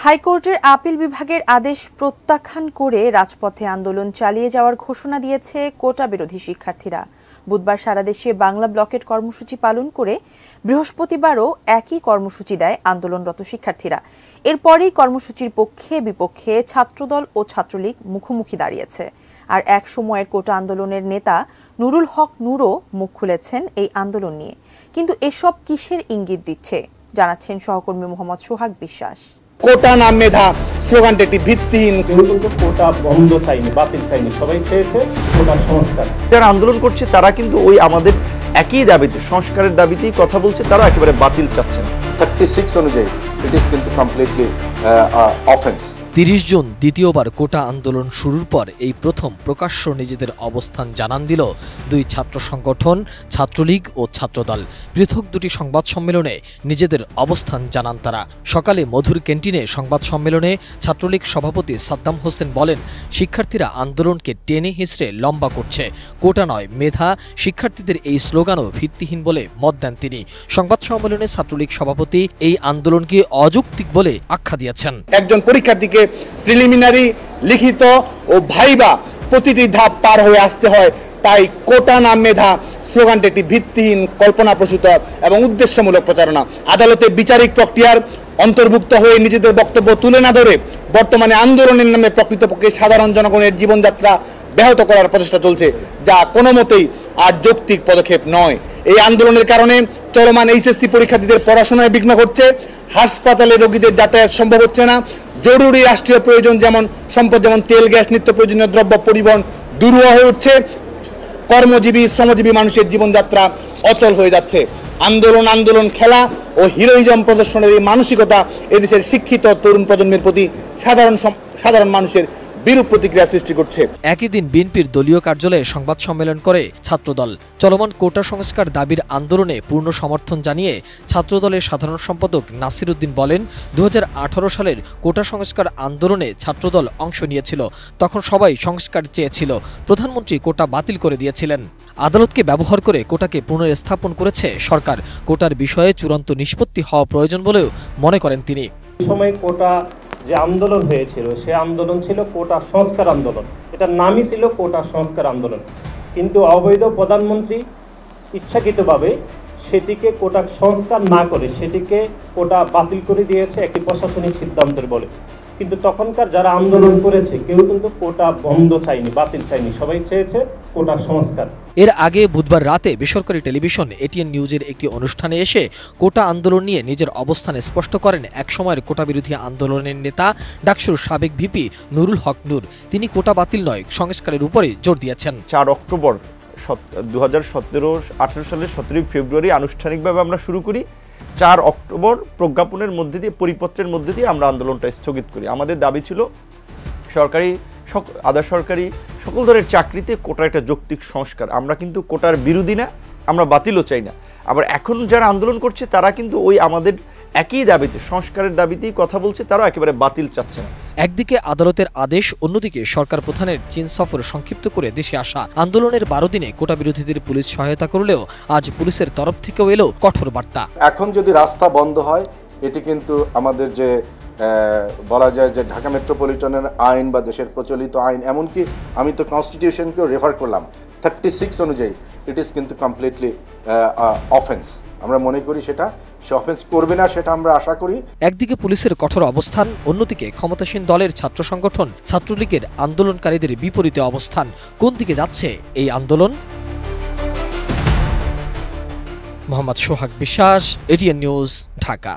হাইকোর্টের আপিল বিভাগের আদেশ প্রত্যাখ্যান করে রাজপথে আন্দোলন চালিয়ে যাওয়ার ঘোষণা দিয়েছে কোটা বিরোধী শিক্ষার্থীরা। বুধবার সারা দেশে বাংলা ব্লকেট কর্মসূচি পালন করে বৃহস্পতিবারও একই কর্মসূচি দেয় আন্দোলনরত শিক্ষার্থীরা। এরপরই কর্মসূচির পক্ষে বিপক্ষে ছাত্রদল ও ছাত্রলীগ মুখোমুখি দাঁড়িয়েছে। আর এক সময়ের কোটা আন্দোলনের নেতা নুরুল হক নূরও মুখ খুলেছেন এই আন্দোলন নিয়ে। কিন্তু এসব কিসের ইঙ্গিত দিচ্ছে জানাচ্ছেন সহকর্মী মোহাম্মদ সোহাগ বিশ্বাস। কোটা না মেধা স্লোগানটি একটি ভিত্তিহীন। কেউ কিন্তু কোটা বন্ধ চাইনি, বাতিল চাইনি, সবাই চেয়েছে কোটার সংস্কার। যারা আন্দোলন করছে তারা কিন্তু ওই আমাদের একই দাবিতে, সংস্কারের দাবিতেই কথা বলছে, তারা একেবারে বাতিল চাচ্ছে না। 36 অনুযায়ী ইট ইজ কিন্তু কমপ্লিটলি অফেন্স। 30 জুন দ্বিতীয়বার কোটা আন্দোলন শুরুর পর এই প্রথম প্রকাশ্য নিজেদের অবস্থান জানান দিল দুই ছাত্র সংগঠন, ছাত্রলীগ ও ছাত্রদল। পৃথক দুটি সংবাদ সম্মেলনে নিজেদের অবস্থান জানান তারা। সকালে মধুর ক্যান্টিনে সংবাদ সম্মেলনে ছাত্রলীগ সভাপতি সাদ্দাম হোসেন বলেন, শিক্ষার্থীরা আন্দোলনকে টেনে হিঁচড়ে লম্বা করছে, কোটা নয় মেধা। শিক্ষার্থীদের এই স্লোগানও ভিত্তিহীন বলে মত দেন তিনি। সংবাদ সম্মেলনে ছাত্রলীগ সভাপতি এই আন্দোলনকে অযৌক্তিক বলে আখ্যা দিয়েছেন। একজন পরীক্ষার্থীকে প্রিলিমিনারি, লিখিত ও ভাইবা প্রতিটি ধাপ পার হয়ে আসতে হয়। তাই কোটা না মেধা স্লোগানটি একটি ভিত্তিহীন, কল্পনাপ্রসূত এবং উদ্দেশ্যমূলক প্রচারণা। আদালতে বিচারিক প্রক্রিয়ার অন্তর্ভুক্ত হয়ে নিজেদের বক্তব্য তুলে না ধরে বর্তমানে আন্দোলনের নামে প্রকৃতপক্ষে সাধারণ জনগণের জীবনযাত্রা ব্যাহত করার প্রচেষ্টা চলছে, যা কোনো মতেই আর যৌক্তিক পদক্ষেপ নয়। এই আন্দোলনের কারণে চলমান এইচএসসি পরীক্ষার্থীদের পড়াশোনায় বিঘ্ন ঘটছে, হাসপাতালে রোগীদের যাতায়াত সম্ভব হচ্ছে না, জরুরি রাষ্ট্রীয় প্রয়োজন যেমন সম্পদ, যেমন তেল, গ্যাস, নিত্য প্রয়োজনীয় দ্রব্য পরিবহন দুরূহ হয়ে উঠছে, কর্মজীবী, শ্রমজীবী মানুষের জীবনযাত্রা অচল হয়ে যাচ্ছে। আন্দোলন খেলা ও হিরোইজম প্রদর্শনের এই মানসিকতা এদেশের শিক্ষিত তরুণ প্রজন্মের প্রতি সাধারণ মানুষের বিরূপ প্রতিক্রিয়া সৃষ্টি করছে। একই দিন বিএনপির দলীয় কার্যালয়ে সংবাদ সম্মেলন করে ছাত্রদল। চলমান কোটা সংস্কার দাবির আন্দোলনে পূর্ণ সমর্থন জানিয়ে ছাত্রদলের সাধারণ সম্পাদক নাসির উদ্দিন বলেন, 2018 সালের কোটা সংস্কার আন্দোলনে ছাত্রদল অংশ নিয়েছিল। তখন সবাই সংস্কার চেয়েছিল, প্রধানমন্ত্রী কোটা বাতিল করে দিয়েছিলেন। আদালতকে ব্যবহার করে কোটাকে পুনর্স্থাপন করেছে সরকার। কোটার বিষয়ে চূড়ান্ত নিষ্পত্তি হওয়া প্রয়োজন বলেও মনে করেন তিনি। সময় কোটা যে আন্দোলন হয়েছিল, সে আন্দোলন ছিল কোটা সংস্কার আন্দোলন। এটার নামই ছিল কোটা সংস্কার আন্দোলন। কিন্তু অবৈধ প্রধানমন্ত্রী ইচ্ছাকৃতভাবে সেটিকে কোটা সংস্কার না করে সেটিকে কোটা বাতিল করে দিয়েছে একটি প্রশাসনিক সিদ্ধান্তের বলে। কিন্তু তখনকার যারা আন্দোলন করেছে কেউ কিন্তু কোটা বন্ধ চাইনি, বাতিল চাইনি, সবাই চেয়েছে কোটা সংস্কার। এর আগে বুধবার রাতে বেসরকারি টেলিভিশন এটিএন নিউজের একটি অনুষ্ঠানে এসে কোটা আন্দোলন নিয়ে নিজের অবস্থান স্পষ্ট করেন একসময়ের কোটা বিরোধী আন্দোলনের নেতা ডাকসুর সাবেক ভিপি নুরুল হক নূর। তিনি কোটা বাতিল নয়, সংস্কারের উপরে জোর দিয়েছেন। 4 অক্টোবর 2018 সালের 17 ফেব্রুয়ারি আনুষ্ঠানিকভাবে আমরা শুরু করি। 4 অক্টোবর প্রজ্ঞাপনের মধ্যে দিয়ে, পরিপত্রের মধ্যে দিয়ে আমরা আন্দোলনটা স্থগিত করি। আমাদের দাবি ছিল সরকারি, আধা সরকারি সকল ধরনের চাকরিতে কোটার একটা যৌক্তিক সংস্কার। আমরা কিন্তু কোটার বিরোধী না, আমরা বাতিলও চাই না। আবার এখন যারা আন্দোলন করছে তারা কিন্তু ওই আমাদের একই দাবিতে, সংস্কারের দাবিতেই কথা বলছে, তারাও একেবারে বাতিল চাচ্ছে না। একদিকে আদালতের আদেশ, অন্যদিকে সরকার প্রধানের চীন সফর সংক্ষিপ্ত করে দেশে আসা। আন্দোলনের 12 দিনে কোটা বিরোধীদের পুলিশ সহায়তা করলেও আজ পুলিশের তরফ থেকেও এলো কঠোর বার্তা। এখন যদি রাস্তা বন্ধ হয়, এটি কিন্তু আমাদের যে বলা যায় যে ঢাকা মেট্রোপলিটনের আইন বা দেশের প্রচলিত আইন, এমনকি আমি তো কনস্টিটিউশনকেও রেফার করলাম, 36 অনুযায়ী ইট ইজ কিন্তু কমপ্লিটলি অফেন্স। আমরা মনে করি সে অফেন্স করবে না, সেটা আমরা আশা করি। একদিকে পুলিশের কঠোর অবস্থান, অন্যদিকে ক্ষমতাসীন দলের ছাত্র সংগঠন ছাত্রলীগের আন্দোলনকারীদের বিপরীতে অবস্থান। কোন দিকে যাচ্ছে এই আন্দোলন? মোহাম্মদ সোহাগ বিশ্বাস, এটিএন নিউজ, ঢাকা।